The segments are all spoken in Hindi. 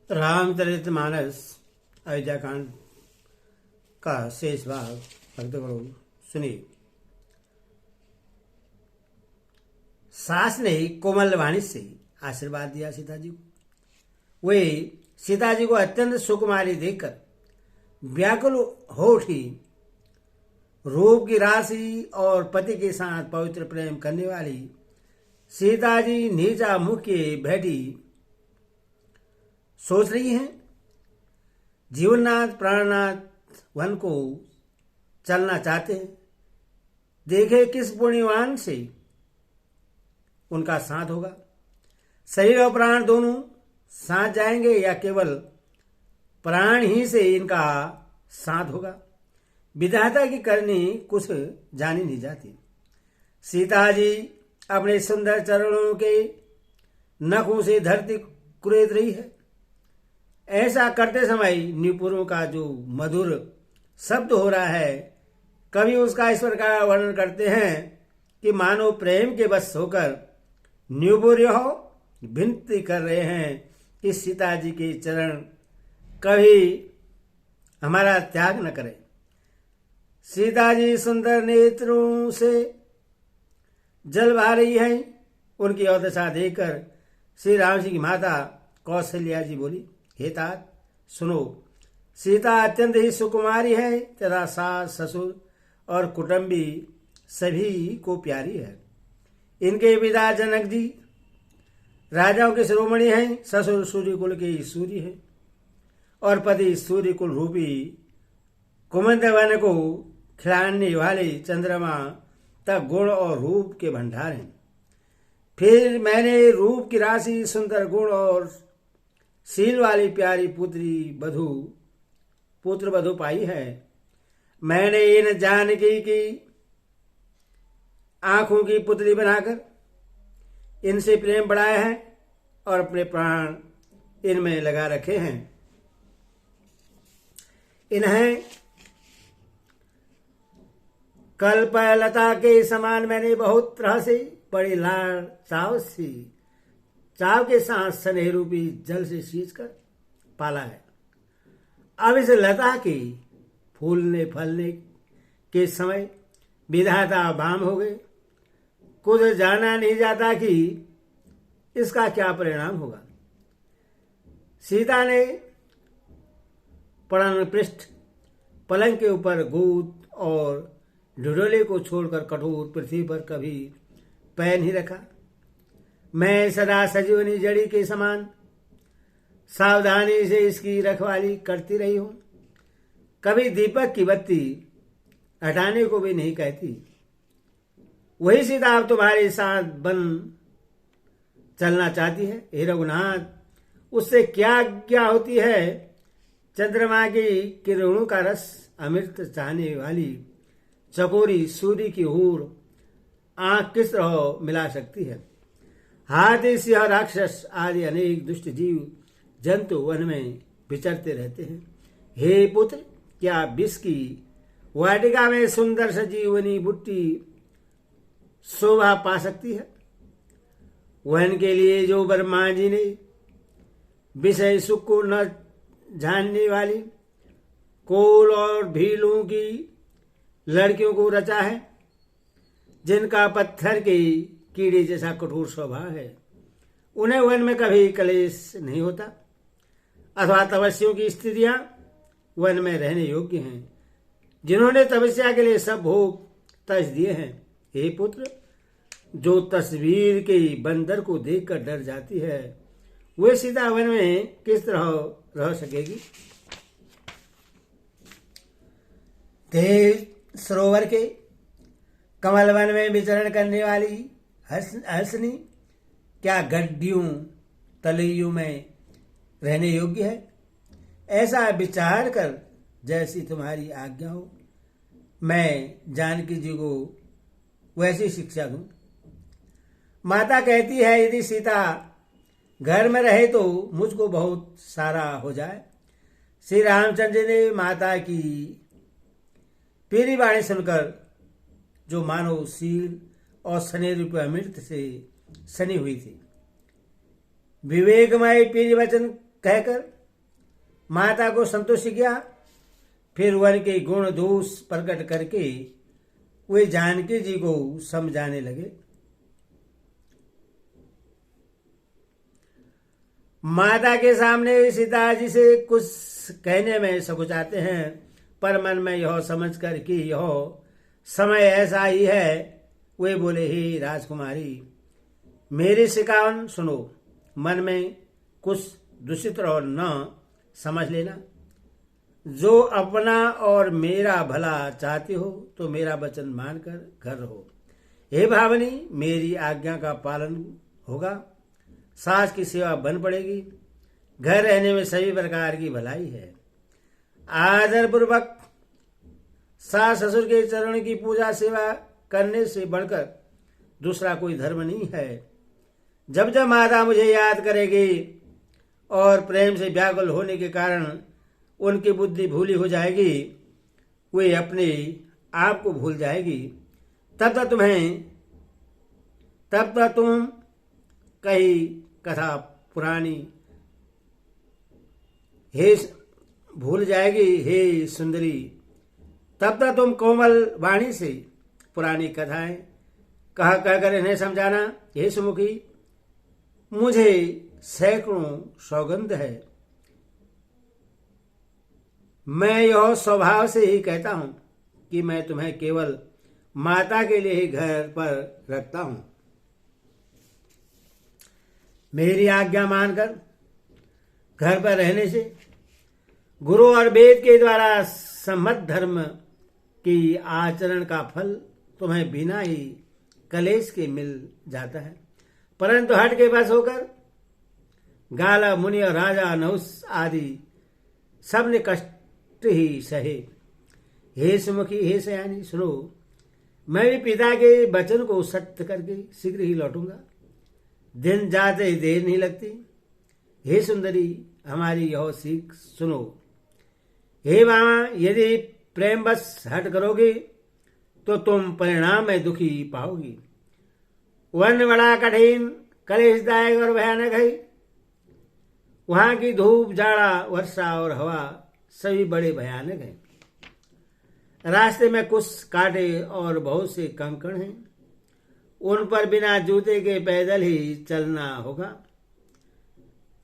रामचरितमानस अयोध्या कांड का शेष भाग भक्तगणों सुनिए। सास ने कोमल वाणी से आशीर्वाद दिया सीता जी को। वे सीता जी को अत्यंत सुकुमारी देखकर व्याकुल हो उठी। रूप की राशि और पति के साथ पवित्र प्रेम करने वाली सीता जी नीचा मुख के बैठी सोच रही हैं, जीवननाथ प्राणनाथ वन को चलना चाहते हैं। देखे किस पुण्यवान से उनका साथ होगा। शरीर और प्राण दोनों साथ जाएंगे या केवल प्राण ही से इनका साथ होगा। विधाता की करनी कुछ जानी नहीं जाती। सीता जी अपने सुंदर चरणों के नखों से धरती कुरेद रही है। ऐसा करते समय निपुणों का जो मधुर शब्द हो रहा है, कवि उसका इस प्रकार वर्णन करते हैं कि मानो प्रेम के बस होकर न्यूपुर विनती कर रहे हैं कि सीता जी के चरण कभी हमारा त्याग न करें। सीता जी सुंदर नेत्रों से जल बहा रही हैं। उनकी अवदशा देखकर श्री राम जी की माता कौशल्या जी बोली, हे तात सुनो, सीता अत्यंत ही सुकुमारी है तथा सास ससुर और कुटुंबी सभी को प्यारी है। इनके पिता जनक जी राजाओं के शिरोमणि हैं। ससुर सूर्य कुल के सूर्य हैं और पति सूर्य कुल रूपी कुमंद वन को खिलाने वाले चंद्रमा तक गुण और रूप के भंडार हैं। फिर मैंने रूप की राशि, सुंदर गुण और शील वाली प्यारी पुत्र वधु पाई है। मैंने इन जानकी की आंखों की पुतली बनाकर इनसे प्रेम बढ़ाया है और अपने प्राण इनमें लगा रखे हैं। इन्हें कल्पलता के समान मैंने बहुत तरह से बड़ी लाड़ चाव के साथ स्नेह रूपी जल से सींचकर पाला है। अब इस लता के फूलने फलने के समय विधाता बाम हो गए। कुछ जाना नहीं जाता कि इसका क्या परिणाम होगा। सीता ने पड़न पृष्ठ पलंग के ऊपर गोद और ढिढोले को छोड़कर कठोर पृथ्वी पर कभी पैर नहीं रखा। मैं सदा सजीवनी जड़ी के समान सावधानी से इसकी रखवाली करती रही हूं। कभी दीपक की बत्ती हटाने को भी नहीं कहती। वही सीता अब तुम्हारे साथ बन चलना चाहती है। हे रघुनाथ, उससे क्या आज्ञा होती है। चंद्रमा की किरणों का रस अमृत चाहने वाली चकोरी सूर्य की हूर आंख किस तरह मिला सकती है। हाथी, सिंह, राक्षस आदि अनेक दुष्ट जीव जंतु वन में विचरते रहते हैं। हे पुत्र, क्या विष की वाटिका में सुंदर सजीवनी बुट्टी शोभा पा सकती है। वन के लिए जो ब्रह्मा जी ने विषय सुख को न जानने वाली कोल और भीलों की लड़कियों को रचा है, जिनका पत्थर के कीड़े जैसा कठोर स्वभाव है, उन्हें वन में कभी कलेश नहीं होता। अथवा तपस्वियों की स्त्रियां वन में रहने योग्य हैं, जिन्होंने तपस्या के लिए सब भोग तज दिए हैं। हे पुत्र, जो तस्वीर के बंदर को देखकर डर जाती है, वे सीता वन में किस तरह रह सकेगी। तेज सरोवर के कमल वन में विचरण करने वाली हंसनी क्या गड्डियों तलैयों में रहने योग्य है। ऐसा विचार कर जैसी तुम्हारी आज्ञा हो, मैं जानकी जी को वैसी शिक्षा दूं। माता कहती है, यदि सीता घर में रहे तो मुझको बहुत सारा हो जाए। श्री रामचंद्र ने माता की पीरी वाणी सुनकर, जो मानो शील और स्नेह रूपी अमृत से सनी हुई थी, विवेकमय प्रिय वचन कहकर माता को संतुष्ट किया। फिर वन के गुण दोष प्रकट करके वे जानकी जी को समझाने लगे। माता के सामने सीता जी से कुछ कहने में सकुचाते हैं, पर मन में यह समझकर कि यह समय ऐसा ही है, वे बोले, ही राजकुमारी, मेरी शिकावन सुनो। मन में कुछ दूषित और न समझ लेना। जो अपना और मेरा भला चाहती हो तो मेरा वचन मानकर घर रहो। हे भावनी, मेरी आज्ञा का पालन होगा, सास की सेवा बन पड़ेगी। घर रहने में सभी प्रकार की भलाई है। आदर पूर्वक सास ससुर के चरण की पूजा सेवा करने से बढ़कर दूसरा कोई धर्म नहीं है। जब जब माता मुझे याद करेगी और प्रेम से व्याकुल होने के कारण उनकी बुद्धि भूली हो जाएगी, वे अपने आप को भूल जाएगी, तब तक तुम कही कथा पुरानी हे भूल जाएगी। हे सुंदरी, तब तक तुम कोमल वाणी से पुरानी कथाएं कहकर इन्हें समझाना। हे सुमुखी, मुझे सैकड़ों सौगंध है, मैं यह स्वभाव से ही कहता हूं कि मैं तुम्हें केवल माता के लिए ही घर पर रखता हूं। मेरी आज्ञा मानकर घर पर रहने से गुरु और वेद के द्वारा सम्मत धर्म की आचरण का फल तुम्हें बिना ही कलेश के मिल जाता है। परंतु हट के बस होकर गाला मुनि और राजा नहुस आदि सब ने कष्ट ही सहे। हे सुमुखी, हे सयानी, सुनो, मैं भी पिता के वचन को सत्य करके शीघ्र ही लौटूंगा। दिन जाते ही देर नहीं लगती। हे सुंदरी, हमारी यह सीख सुनो। हे मामा, यदि प्रेम बस हट करोगे तो तुम परिणाम में दुखी पाओगी। वन बड़ा कठिन, कलेशदायक और भयानक है। वहां की धूप, जाड़ा, वर्षा और हवा सभी बड़े भयानक हैं। रास्ते में कुछ कांटे और बहुत से कंकड़ हैं। उन पर बिना जूते के पैदल ही चलना होगा।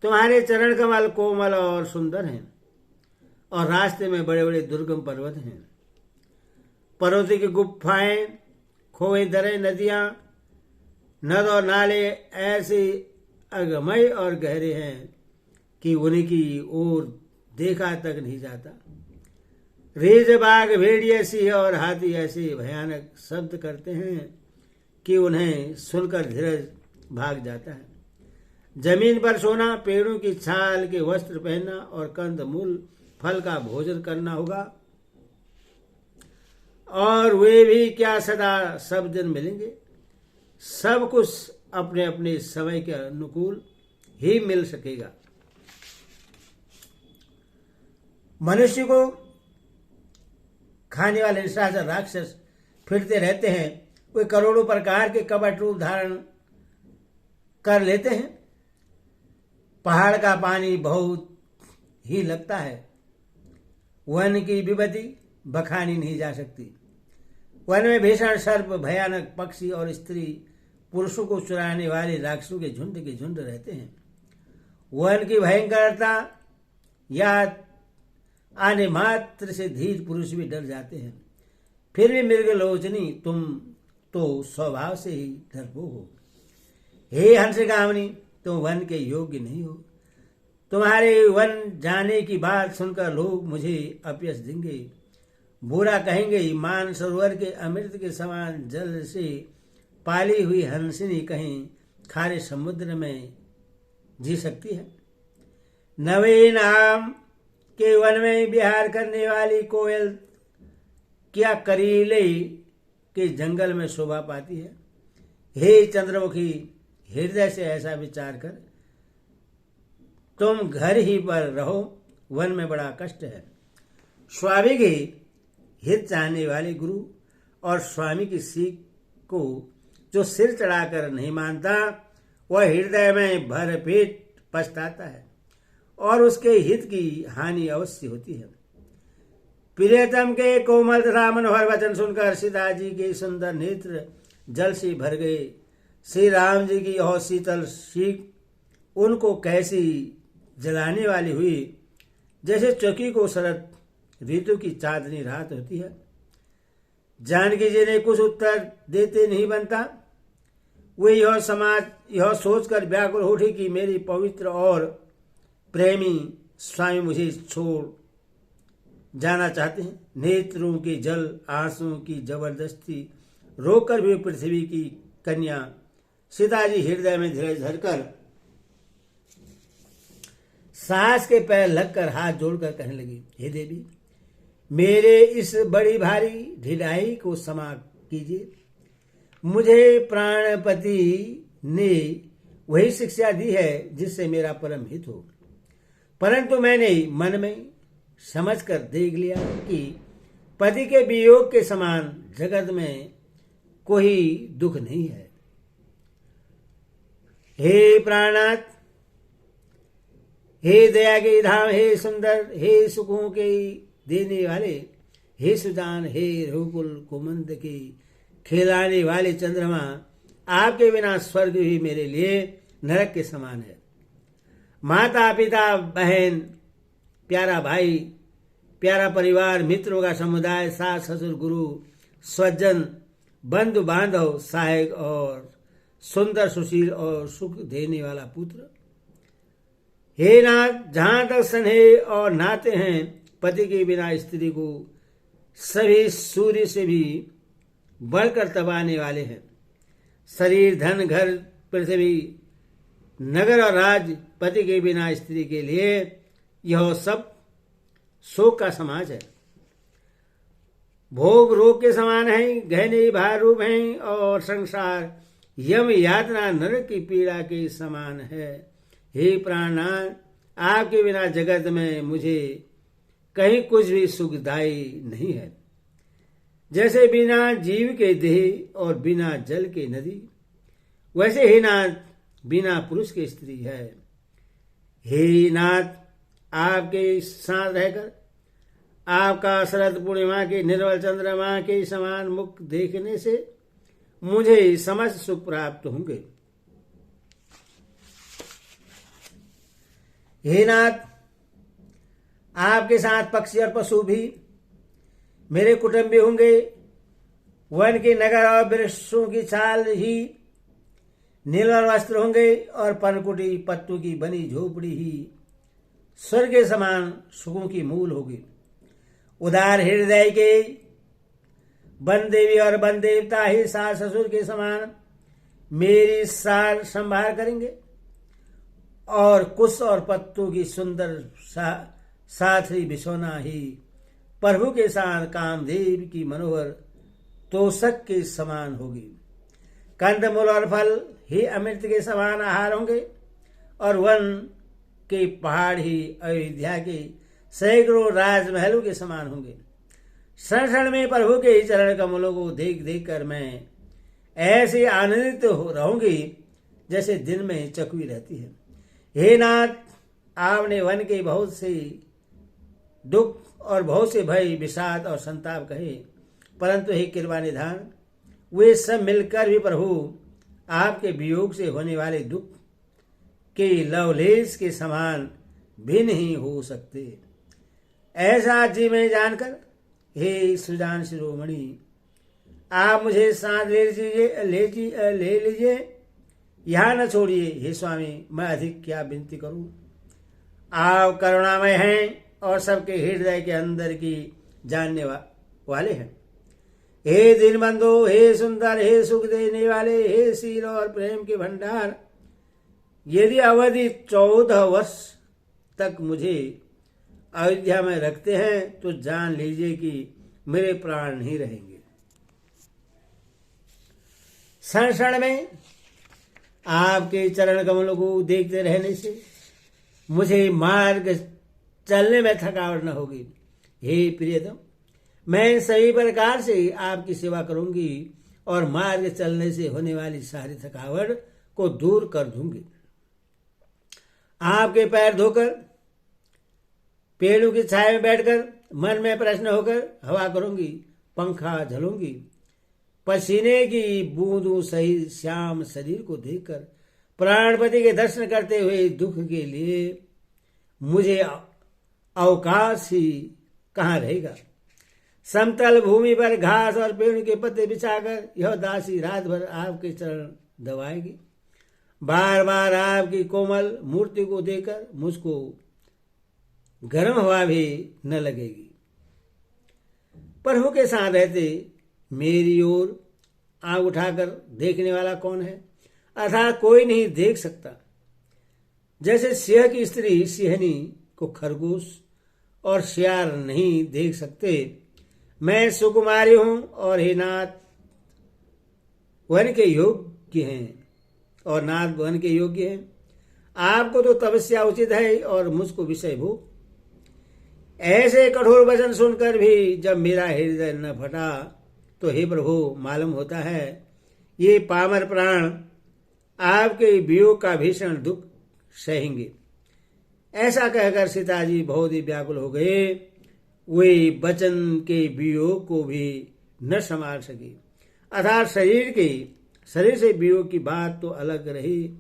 तुम्हारे चरण कमल कोमल और सुंदर हैं और रास्ते में बड़े बड़े दुर्गम पर्वत हैं। पर्वतों की गुफाएं, खोए दरें, नदियां, नद और नाले ऐसे अगमय और गहरे हैं कि उनकी ओर देखा तक नहीं जाता। रीछ, बाघ, भेड़िया, सिंह और हाथी ऐसे भयानक शब्द करते हैं कि उन्हें सुनकर धीरज भाग जाता है। जमीन पर सोना, पेड़ों की छाल के वस्त्र पहनना और कंद मूल फल का भोजन करना होगा। और वे भी क्या सदा सब दिन मिलेंगे। सब कुछ अपने अपने समय के अनुकूल ही मिल सकेगा। मनुष्य को खाने वाले निशाचर राक्षस फिरते रहते हैं। वे करोड़ों प्रकार के कपट रूप धारण कर लेते हैं। पहाड़ का पानी बहुत ही लगता है। वन की विपत्ति बखानी नहीं जा सकती। वन में भीषण सर्प, भयानक पक्षी और स्त्री पुरुषों को चुराने वाले राक्षसों के झुंड रहते हैं। वन की भयंकरता या आने मात्र से धीर पुरुष भी डर जाते हैं। फिर भी मृगलोचनी, तुम तो स्वभाव से ही डरपोक हो। हे हंसगामिनी, तुम वन के योग्य नहीं हो। तुम्हारे वन जाने की बात सुनकर लोग मुझे अपयश देंगे, बुरा कहेंगे। मान सरोवर के अमृत के समान जल से पाली हुई हंसिनी कहीं खारे समुद्र में जी सकती है। नवीन आम के वन में विहार करने वाली कोयल क्या करीले के जंगल में शोभा पाती है। हे चंद्रमुखी, हृदय से ऐसा विचार कर तुम घर ही पर रहो। वन में बड़ा कष्ट है। स्वाभाविक ही हित चाहने वाले गुरु और स्वामी की सीख को जो सिर चढ़ाकर नहीं मानता, वह हृदय में भर पेट पछताता है और उसके हित की हानि अवश्य होती है। प्रियतम के कोमल तथा मनोहर वचन सुनकर सीता जी के सुंदर नेत्र जल से भर गए। श्री राम जी की और शीतल सीख उनको कैसी जलाने वाली हुई, जैसे चौकी को शरद ऋतु की चांदनी रात होती है। जानकी जी ने कुछ उत्तर देते नहीं बनता। वे यह सोचकर व्याकुल उठी कि मेरी पवित्र और प्रेमी स्वामी मुझे छोड़ जाना चाहते हैं। नेत्रों के जल आंसुओं की जबरदस्ती रोककर भी पृथ्वी की कन्या सीता जी हृदय में धीरज धरकर सास के पैर लगकर हाथ जोड़कर कहने लगी, हे देवी, मेरे इस बड़ी भारी ढिलाई को क्षमा कीजिए। मुझे प्राणपति ने वही शिक्षा दी है जिससे मेरा परम हित हो, परंतु मैंने मन में समझकर देख लिया कि पति के वियोग के समान जगत में कोई दुख नहीं है। हे प्राणनाथ, हे दया के धाम, हे सुंदर, हे सुखों के देने वाले, हे सुजान, हे रघुकुल कुमंद के खिलाने वाले चंद्रमा, आपके बिना स्वर्ग भी मेरे लिए नरक के समान है। माता पिता बहन, प्यारा भाई, प्यारा परिवार, मित्रों का समुदाय, सास ससुर, गुरु, स्वजन, बंधु बांधव, सहायक और सुंदर सुशील और सुख देने वाला पुत्र। हे नाथ, जहां तक स्नेह और नाते हैं, पति के बिना स्त्री को सभी सूर्य से भी बढ़कर तबाने वाले हैं। शरीर, धन, घर, पृथ्वी, नगर और राज, पति के बिना स्त्री के लिए यह सब शोक का समाज है। भोग रोग के समान है, गहने भार रूप हैं और संसार यम यातना नरक की पीड़ा के समान है। हे प्राणनाथ, आपके बिना जगत में मुझे कहीं कुछ भी सुखदायी नहीं है। जैसे बिना जीव के देह और बिना जल के नदी, वैसे हे नाथ बिना पुरुष के स्त्री है। हे नाथ, आपके साथ रहकर आपका शरद पूर्णिमा के निर्मल चंद्रमा के समान मुख देखने से मुझे समस्त सुख प्राप्त होंगे। हे नाथ, आपके साथ पक्षी और पशु भी मेरे कुटुंबी होंगे। वन के नगर और वृक्षों की छाल ही नीलवर वस्त्र होंगे और पनकुटी पत्तों की बनी झोपड़ी ही स्वर्ग के समान सुखों की मूल होगी। उदार हृदय के वन देवी और वन देवता ही सास ससुर के समान मेरी सार संभाल करेंगे और कुश और पत्तों की सुंदर साथी बिछौना ही प्रभु के साथ कामदेव की मनोहर तोषक के समान होगी। कंदमूल और फल ही अमृत के समान आहार होंगे और वन के पहाड़ ही अयोध्या के सैकड़ों राजमहलों के समान होंगे। क्षण क्षण में प्रभु के ही चरण कमलों को देख देख कर मैं ऐसे आनंदित रहूंगी जैसे दिन में चकवी रहती है। हे नाथ, आपने वन के बहुत से दुख और बहुत से भय, विषाद और संताप कहे, परंतु हे कृपा निधान, वे सब मिलकर भी प्रभु आपके वियोग से होने वाले दुख के लवलेश के समान भी नहीं हो सकते। ऐसा जी में जानकर हे सुजान शिरोमणि, आप मुझे साथ ले लीजिए, यहाँ न छोड़िए। हे स्वामी, मैं अधिक क्या विनती करूं। आप करुणामय हैं और सबके हृदय के अंदर की जानने वाले हैं। हे दीनबंधु, हे सुंदर, हे सुख देने वाले, हे शील और प्रेम के भंडार, यदि अवधि 14 वर्ष तक मुझे अयोध्या में रखते हैं तो जान लीजिए कि मेरे प्राण नहीं रहेंगे। क्षण क्षण में आपके चरण कमलों को देखते रहने से मुझे मार्ग चलने में थकावट न होगी। हे प्रियतम, मैं सही प्रकार से आपकी सेवा करूंगी और मार्ग चलने से होने वाली सारी थकावट को दूर कर दूंगी। आपके पैर धोकर पेड़ों की छाया में बैठकर मन में प्रश्न होकर हवा करूंगी, पंखा झलूंगी। पसीने की बूंदों सही श्याम शरीर को देखकर प्राणपति के दर्शन करते हुए दुख के लिए मुझे अवकाश ही कहाँ रहेगा। समतल भूमि पर घास और पेड़ के पत्ते बिछाकर यह दासी रात भर आपके चरण दबाएगी। बार बार आपकी कोमल मूर्ति को देखकर मुझको गर्म हवा भी न लगेगी। प्रभु के साथ रहते मेरी ओर आंख उठाकर देखने वाला कौन है, अर्थात कोई नहीं देख सकता। जैसे सिंह की स्त्री सिंहनी को खरगोश और शियार नहीं देख सकते, मैं सुकुमारी हूं और हे नाथ वन के योग्य हैं और नाथ वन के योग्य हैं। आपको तो तपस्या उचित है और मुझको विषय भोग। ऐसे कठोर वचन सुनकर भी जब मेरा हृदय न फटा तो हे प्रभु मालूम होता है ये पामर प्राण आपके वियोग का भीषण दुख सहेंगे। ऐसा कहकर सीता जी बहुत ही व्याकुल हो गए। वे वचन के वियोग को भी न संभाल सके, अर्थात शरीर से वियोग की बात तो अलग रही,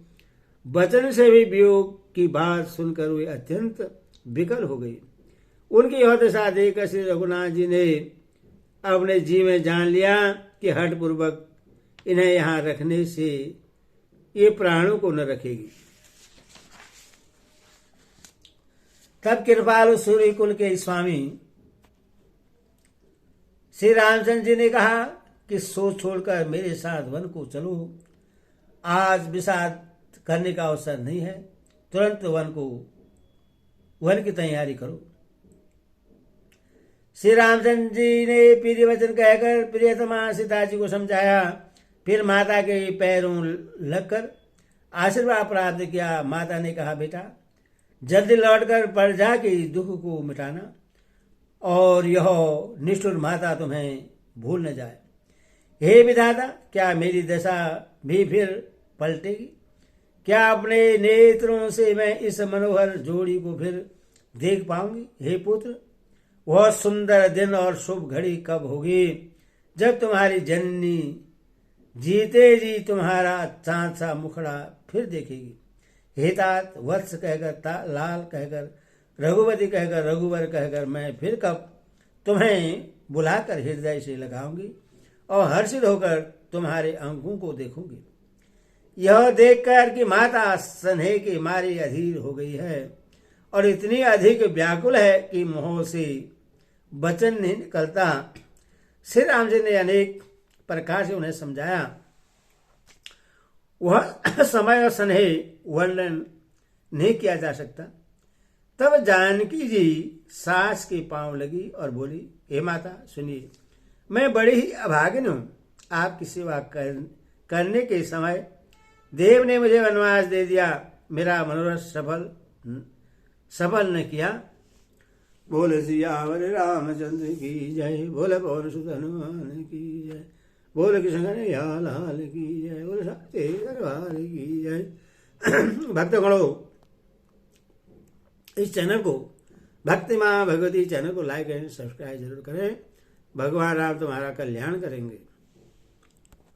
वचन से भी वियोग की बात सुनकर वे अत्यंत विकल हो गई। उनकी यह दशा देखकर श्री रघुनाथ जी ने अपने जी में जान लिया कि हठ पूर्वक इन्हें यहाँ रखने से ये प्राणों को न रखेगी। तब कृपालु सूर्य कुल के स्वामी श्री रामचंद्र जी ने कहा कि सोच छोड़कर मेरे साथ वन को चलो। आज विषाद करने का अवसर नहीं है, तुरंत वन की तैयारी करो। श्री रामचंद्र जी ने प्रिय वचन कहकर प्रियतमा सीता जी को समझाया। फिर माता के पैरों लगकर आशीर्वाद प्राप्त किया। माता ने कहा, बेटा जल्दी लौटकर प्रजा के दुख को मिटाना और यह निष्ठुर माता तुम्हें भूल न जाए। हे विधाता, क्या मेरी दशा भी फिर पलटेगी? क्या अपने नेत्रों से मैं इस मनोहर जोड़ी को फिर देख पाऊंगी? हे पुत्र, वह सुंदर दिन और शुभ घड़ी कब होगी जब तुम्हारी जननी जीते जी तुम्हारा चांद सा मुखड़ा फिर देखेगी? हे तात, वत्स कहकर, लाल कहकर, रघुवती कहकर, रघुवर कहकर मैं फिर कब तुम्हें बुलाकर हृदय से लगाऊंगी और हर्षित होकर तुम्हारे अंगों को देखूंगी। यह देखकर कि माता स्नेह के मारे अधीर हो गई है और इतनी अधिक व्याकुल है कि मुंह से वचन नहीं निकलता, श्री राम जी ने अनेक प्रकार से उन्हें समझाया। वह समय और स्नेह वर्णन नहीं किया जा सकता। तब जानकी जी सास के पांव लगी और बोली, हे माता सुनिए, मैं बड़ी ही अभागिन हूं। आपकी सेवा करने के समय देव ने मुझे वनवास दे दिया, मेरा मनोरथ सफल न किया। बोले सियावर रामचंद्र की जय, बोले पवन सुत हनुमान की जय, बोले कृष्ण कन्हैया लाल की जय, बोले सत्य दरबार की जय। भक्तगणों, इस चैनल को भक्ति माँ भगवती चैनल को लाइक एंड सब्सक्राइब जरूर करें। भगवान राम तुम्हारा कल्याण करेंगे।